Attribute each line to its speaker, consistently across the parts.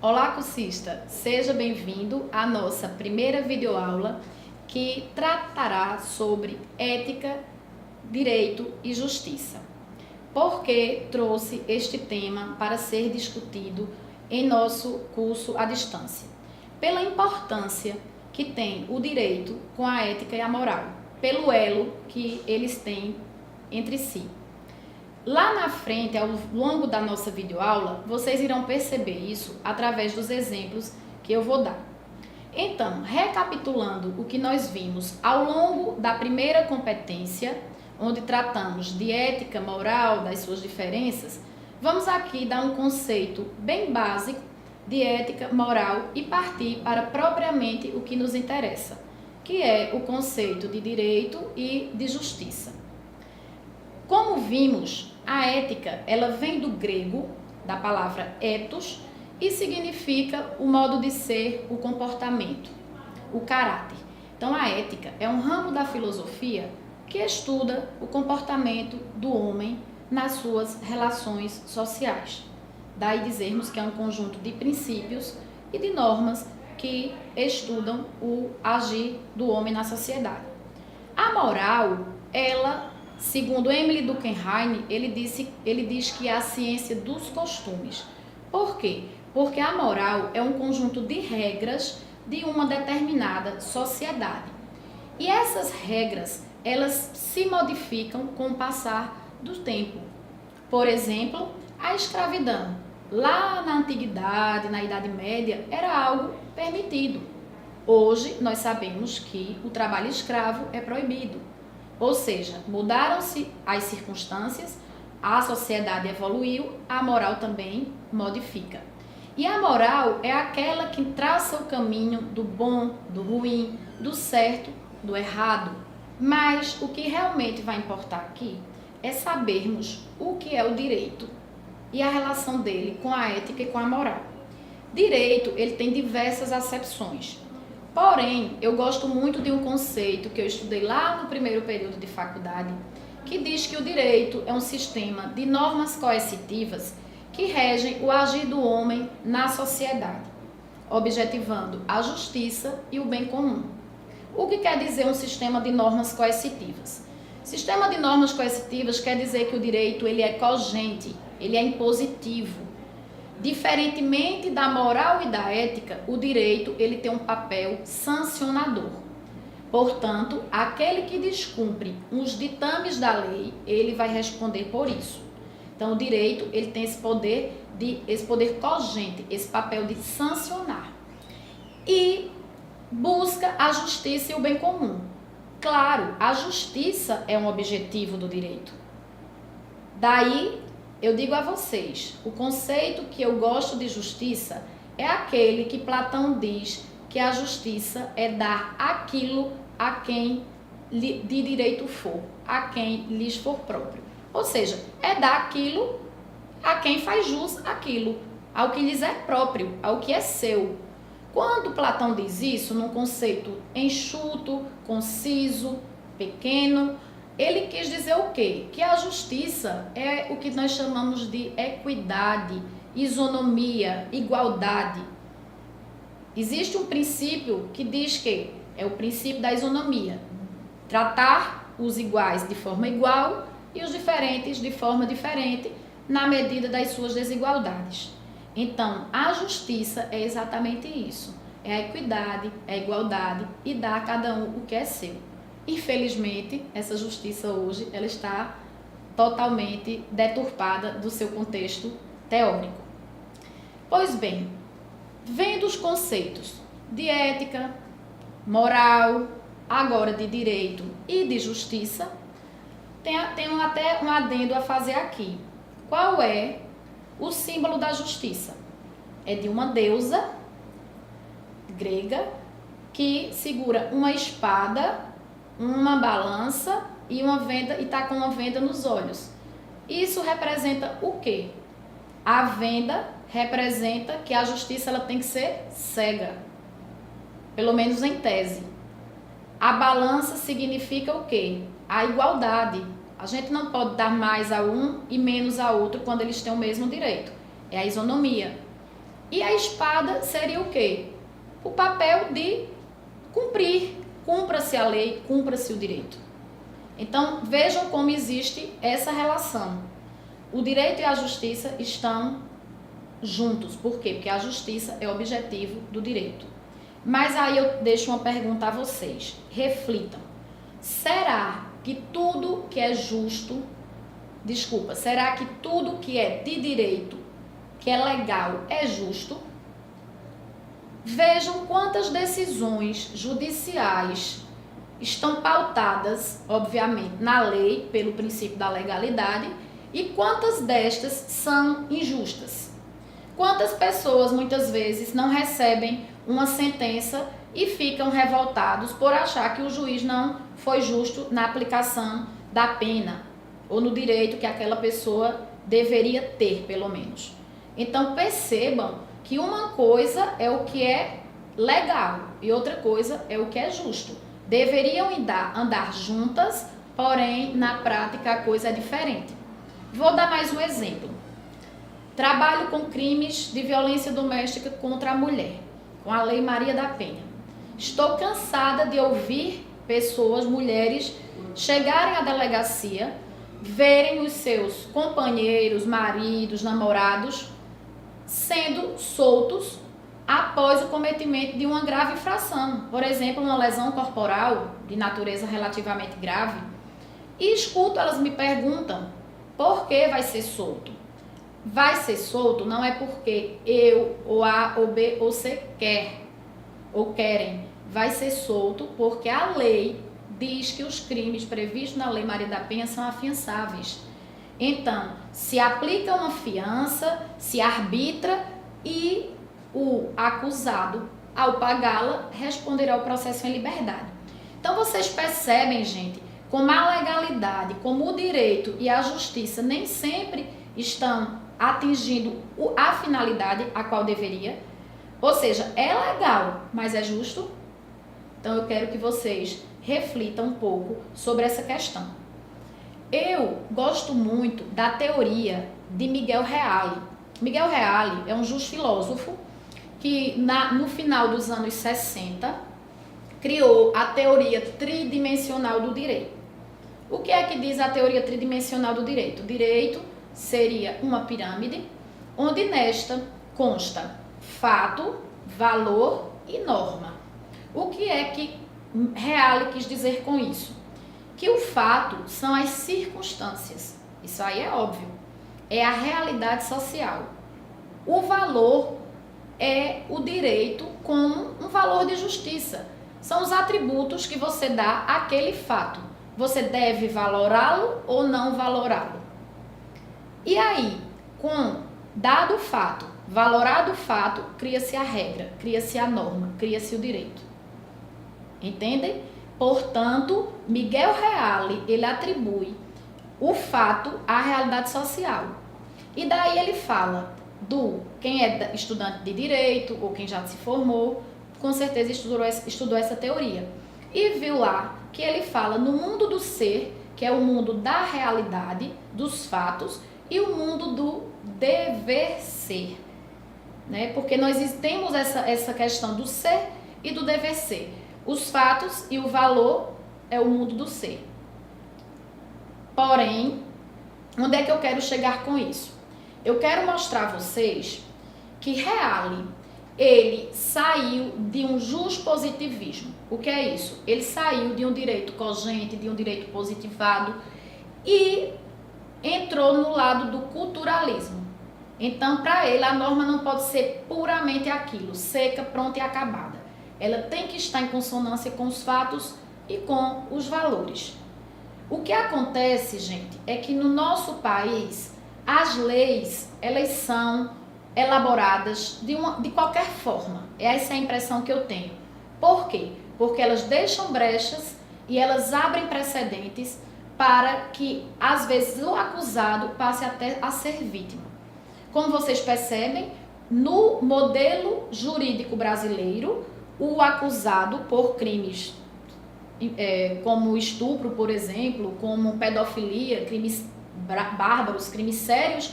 Speaker 1: Olá, cursista! Seja bem-vindo à nossa primeira videoaula que tratará sobre ética, direito e justiça. Por que trouxe este tema para ser discutido em nosso curso à distância? Pela importância que tem o direito com a ética e a moral, pelo elo que eles têm entre si. Lá na frente, ao longo da nossa videoaula, vocês irão perceber isso através dos exemplos que eu vou dar. Então, recapitulando o que nós vimos ao longo da primeira competência, onde tratamos de ética, moral, das suas diferenças, vamos aqui dar um conceito bem básico de ética, moral e partir para propriamente o que nos interessa, que é o conceito de direito e de justiça. Como vimos, a ética, ela vem do grego, da palavra ethos, e significa o modo de ser, o comportamento, o caráter. Então, a ética é um ramo da filosofia que estuda o comportamento do homem nas suas relações sociais. Daí dizermos que é um conjunto de princípios e de normas que estudam o agir do homem na sociedade. A moral, ela, segundo Emile Durkheim, ele diz que é a ciência dos costumes. Por quê? Porque a moral é um conjunto de regras de uma determinada sociedade. E essas regras, elas se modificam com o passar do tempo. Por exemplo, a escravidão. Lá na antiguidade, na Idade Média, era algo permitido. Hoje, nós sabemos que o trabalho escravo é proibido. Ou seja, mudaram-se as circunstâncias, a sociedade evoluiu, a moral também modifica. E a moral é aquela que traça o caminho do bom, do ruim, do certo, do errado. Mas o que realmente vai importar aqui é sabermos o que é o direito e a relação dele com a ética e com a moral. Direito, ele tem diversas acepções. Porém, eu gosto muito de um conceito que eu estudei lá no primeiro período de faculdade, que diz que o direito é um sistema de normas coercitivas que regem o agir do homem na sociedade, objetivando a justiça e o bem comum. O que quer dizer um sistema de normas coercitivas? Sistema de normas coercitivas quer dizer que o direito ele é cogente, ele é impositivo. Diferentemente da moral e da ética, o direito ele tem um papel sancionador. Portanto, aquele que descumpre os ditames da lei, ele vai responder por isso. Então, o direito ele tem esse poder cogente, esse papel de sancionar. E busca a justiça e o bem comum. Claro, a justiça é um objetivo do direito. Daí, eu digo a vocês, o conceito que eu gosto de justiça é aquele que Platão diz que a justiça é dar aquilo a quem de direito for, a quem lhes for próprio. Ou seja, é dar aquilo a quem faz jus aquilo, ao que lhes é próprio, ao que é seu. Quando Platão diz isso, num conceito enxuto, conciso, pequeno, ele quis dizer o quê? Que a justiça é o que nós chamamos de equidade, isonomia, igualdade. Existe um princípio que diz que é o princípio da isonomia. Tratar os iguais de forma igual e os diferentes de forma diferente, na medida das suas desigualdades. Então, a justiça é exatamente isso. É a equidade, é a igualdade e dar a cada um o que é seu. Infelizmente, essa justiça hoje ela está totalmente deturpada do seu contexto teórico. Pois bem, vendo os conceitos de ética, moral, agora de direito e de justiça, tenho até um adendo a fazer aqui. Qual é o símbolo da justiça? É de uma deusa grega que segura uma espada, uma balança e uma venda e está com uma venda nos olhos. Isso representa o quê? A venda representa que a justiça ela tem que ser cega, pelo menos em tese. A balança significa o quê? A igualdade. A gente não pode dar mais a um e menos a outro quando eles têm o mesmo direito. É a isonomia. E a espada seria o quê? O papel de cumprir. Cumpra-se a lei, cumpra-se o direito. Então, vejam como existe essa relação. O direito e a justiça estão juntos. Por quê? Porque a justiça é o objetivo do direito. Mas aí eu deixo uma pergunta a vocês. Reflitam. Será que tudo que é justo, será que tudo que é de direito, que é legal, é justo? Vejam quantas decisões judiciais estão pautadas, obviamente, na lei, pelo princípio da legalidade, e quantas destas são injustas. Quantas pessoas, muitas vezes, não recebem uma sentença e ficam revoltados por achar que o juiz não foi justo na aplicação da pena, ou no direito que aquela pessoa deveria ter, pelo menos. Então, percebam que uma coisa é o que é legal e outra coisa é o que é justo. Deveriam andar juntas, porém, na prática, a coisa é diferente. Vou dar mais um exemplo. Trabalho com crimes de violência doméstica contra a mulher, com a Lei Maria da Penha. Estou cansada de ouvir pessoas, mulheres, chegarem à delegacia, verem os seus companheiros, maridos, namorados, sendo soltos após o cometimento de uma grave infração, por exemplo, uma lesão corporal de natureza relativamente grave, e escuto, elas me perguntam, por que vai ser solto? Vai ser solto não é porque eu, ou A, ou B, ou C quer, ou querem, vai ser solto porque a lei diz que os crimes previstos na Lei Maria da Penha são afiançáveis. Então, se aplica uma fiança, se arbitra e o acusado, ao pagá-la, responderá ao processo em liberdade. Então, vocês percebem, gente, como a legalidade, como o direito e a justiça nem sempre estão atingindo a finalidade a qual deveria. Ou seja, é legal, mas é justo? Então, eu quero que vocês reflitam um pouco sobre essa questão. Eu gosto muito da teoria de Miguel Reale. Miguel Reale é um justo filósofo que no final dos anos 60 criou a teoria tridimensional do direito. O que é que diz a teoria tridimensional do direito? O direito seria uma pirâmide onde nesta consta fato, valor e norma. O que é que Reale quis dizer com isso? Que o fato são as circunstâncias, isso aí é óbvio, é a realidade social. O valor é o direito como um valor de justiça, são os atributos que você dá àquele fato. Você deve valorá-lo ou não valorá-lo. E aí, dado o fato, valorado o fato, cria-se a regra, cria-se a norma, cria-se o direito. Entendem? Portanto, Miguel Reale, ele atribui o fato à realidade social. E daí ele fala quem é estudante de direito ou quem já se formou, com certeza estudou essa teoria. E viu lá que ele fala no mundo do ser, que é o mundo da realidade, dos fatos, e o mundo do dever ser. Né? Porque nós temos essa questão do ser e do dever ser. Os fatos e o valor é o mundo do ser. Porém, onde é que eu quero chegar com isso? Eu quero mostrar a vocês que Reale, ele saiu de um juspositivismo. O que é isso? Ele saiu de um direito cogente, de um direito positivado e entrou no lado do culturalismo. Então, para ele, a norma não pode ser puramente aquilo, seca, pronta e acabada. Ela tem que estar em consonância com os fatos e com os valores. O que acontece, gente, é que no nosso país, as leis, elas são elaboradas de qualquer forma. Essa é a impressão que eu tenho. Por quê? Porque elas deixam brechas e elas abrem precedentes para que, às vezes, o acusado passe até a ser vítima. Como vocês percebem, no modelo jurídico brasileiro, o acusado por crimes como estupro, por exemplo, como pedofilia, crimes bárbaros, crimes sérios,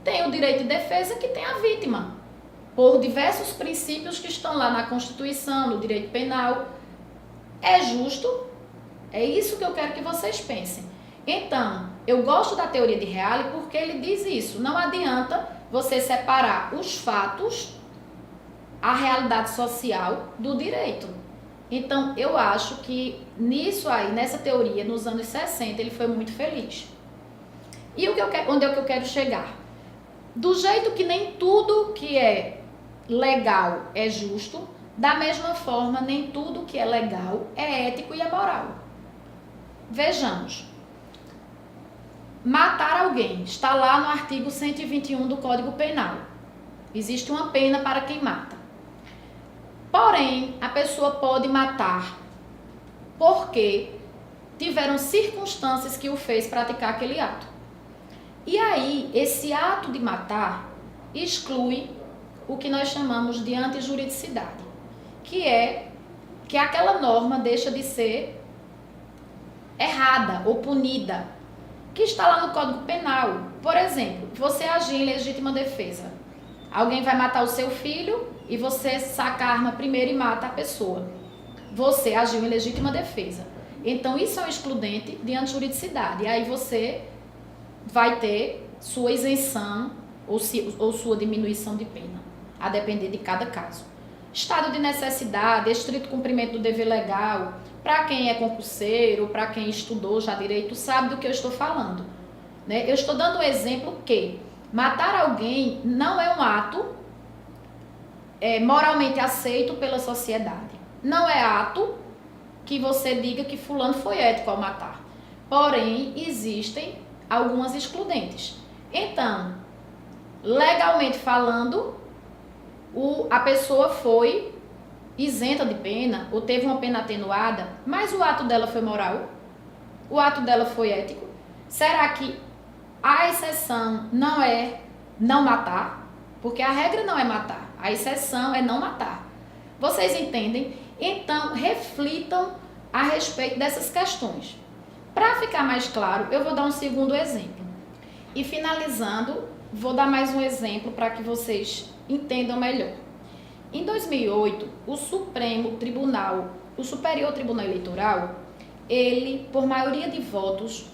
Speaker 1: tem o direito de defesa que tem a vítima. por diversos princípios que estão lá na Constituição, no direito penal. É justo? É isso que eu quero que vocês pensem. Então, eu gosto da teoria de Reale porque ele diz isso. Não adianta você separar os fatos, a realidade social do direito. Então, eu acho que nisso aí, nessa teoria, nos anos 60, ele foi muito feliz. E onde é que eu quero chegar? Do jeito que nem tudo que é legal é justo, da mesma forma, nem tudo que é legal é ético e é moral. Vejamos. Matar alguém está lá no artigo 121 do Código Penal. Existe uma pena para quem mata. Porém, a pessoa pode matar porque tiveram circunstâncias que o fez praticar aquele ato. E aí, esse ato de matar exclui o que nós chamamos de antijuridicidade, que é que aquela norma deixa de ser errada ou punida, que está lá no Código Penal. Por exemplo, você agir em legítima defesa. Alguém vai matar o seu filho e você saca a arma primeiro e mata a pessoa. Você agiu em legítima defesa. Então, isso é um excludente de antijuridicidade. E aí você vai ter sua isenção ou sua diminuição de pena, a depender de cada caso. Estado de necessidade, estrito cumprimento do dever legal. Para quem é concurseiro, para quem estudou já direito, sabe do que eu estou falando, né? Eu estou dando um exemplo que matar alguém não é um ato moralmente aceito pela sociedade. Não é ato que você diga que fulano foi ético ao matar. Porém, existem algumas excludentes. Então, legalmente falando, a pessoa foi isenta de pena ou teve uma pena atenuada, mas o ato dela foi moral? O ato dela foi ético? Será que a exceção não é não matar? Porque a regra não é matar, a exceção é não matar. Vocês entendem? Então, reflitam a respeito dessas questões. Para ficar mais claro, eu vou dar um segundo exemplo. E finalizando, vou dar mais um exemplo para que vocês entendam melhor. Em 2008, o Superior Tribunal Eleitoral, ele, por maioria de votos,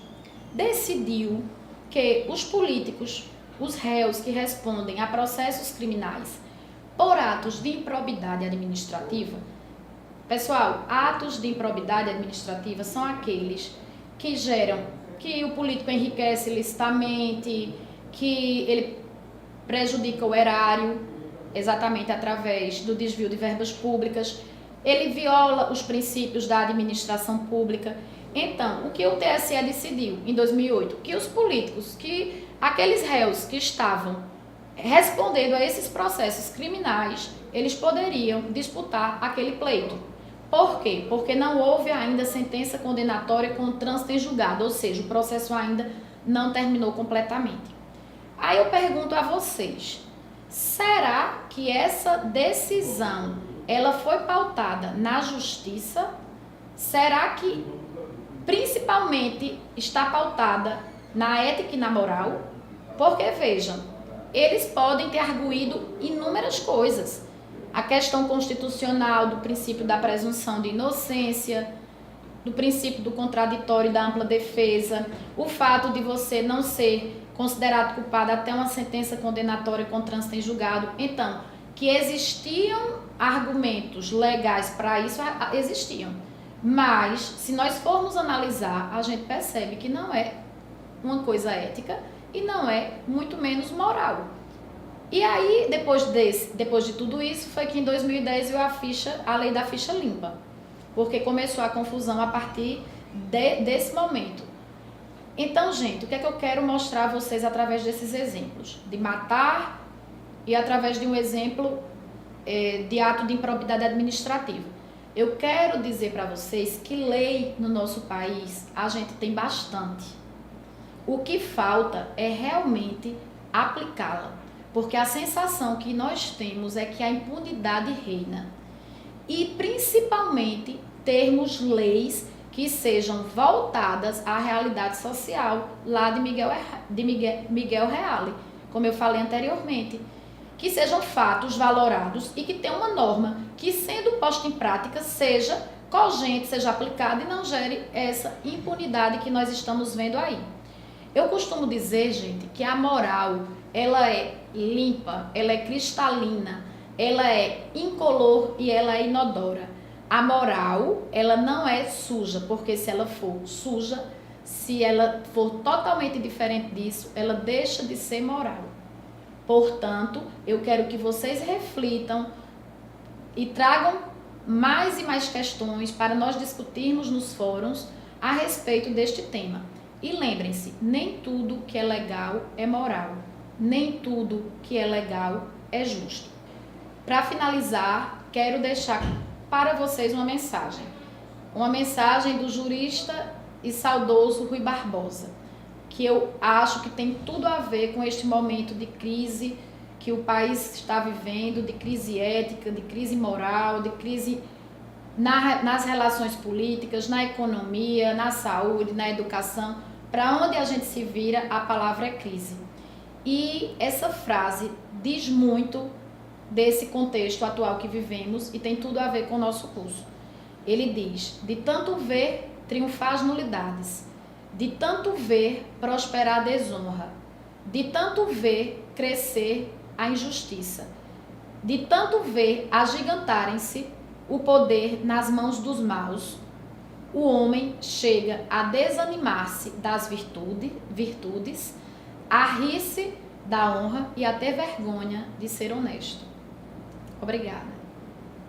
Speaker 1: decidiu que os políticos, os réus que respondem a processos criminais por atos de improbidade administrativa, pessoal, atos de improbidade administrativa são aqueles que geram que o político enriquece ilicitamente, que ele prejudica o erário, exatamente através do desvio de verbas públicas, ele viola os princípios da administração pública. Então, o que o TSE decidiu em 2008? Que os políticos, que aqueles réus que estavam respondendo a esses processos criminais, eles poderiam disputar aquele pleito. Por quê? Porque não houve ainda sentença condenatória com trânsito em julgado, ou seja, o processo ainda não terminou completamente. Aí eu pergunto a vocês, será que essa decisão ela foi pautada na justiça? Será que principalmente está pautada na ética e na moral? Porque vejam, eles podem ter arguído inúmeras coisas. A questão constitucional do princípio da presunção de inocência, do princípio do contraditório e da ampla defesa, o fato de você não ser considerado culpado até uma sentença condenatória com trânsito em julgado. Então, que existiam argumentos legais para isso, existiam. Mas, se nós formos analisar, a gente percebe que não é uma coisa ética e não é muito menos moral. E aí, depois de tudo isso, foi que em 2010 veio a lei da ficha limpa, porque começou a confusão a partir desse momento. Então, gente, o que é que eu quero mostrar a vocês através desses exemplos? De matar e através de um exemplo de ato de improbidade administrativa. Eu quero dizer para vocês que lei no nosso país a gente tem bastante. O que falta é realmente aplicá-la, porque a sensação que nós temos é que a impunidade reina. E principalmente termos leis que sejam voltadas à realidade social lá de Miguel Reale, como eu falei anteriormente. que sejam fatos valorados e que tenham uma norma que, sendo posta em prática, seja cogente, seja aplicada e não gere essa impunidade que nós estamos vendo aí. Eu costumo dizer, gente, que a moral, ela é limpa, ela é cristalina, ela é incolor e ela é inodora. A moral, ela não é suja, porque se ela for suja, se ela for totalmente diferente disso, ela deixa de ser moral. Portanto, eu quero que vocês reflitam e tragam mais e mais questões para nós discutirmos nos fóruns a respeito deste tema. E lembrem-se, nem tudo que é legal é moral, nem tudo que é legal é justo. Para finalizar, quero deixar para vocês uma mensagem do jurista e saudoso Rui Barbosa, que eu acho que tem tudo a ver com este momento de crise que o país está vivendo, de crise ética, de crise moral, de crise nas relações políticas, na economia, na saúde, na educação. Para onde a gente se vira, a palavra é crise. E essa frase diz muito desse contexto atual que vivemos e tem tudo a ver com o nosso curso. Ele diz: de tanto ver triunfar as nulidades, de tanto ver prosperar a desonra, de tanto ver crescer a injustiça, de tanto ver agigantarem-se o poder nas mãos dos maus, o homem chega a desanimar-se das virtudes, a rir-se da honra e a ter vergonha de ser honesto. Obrigada.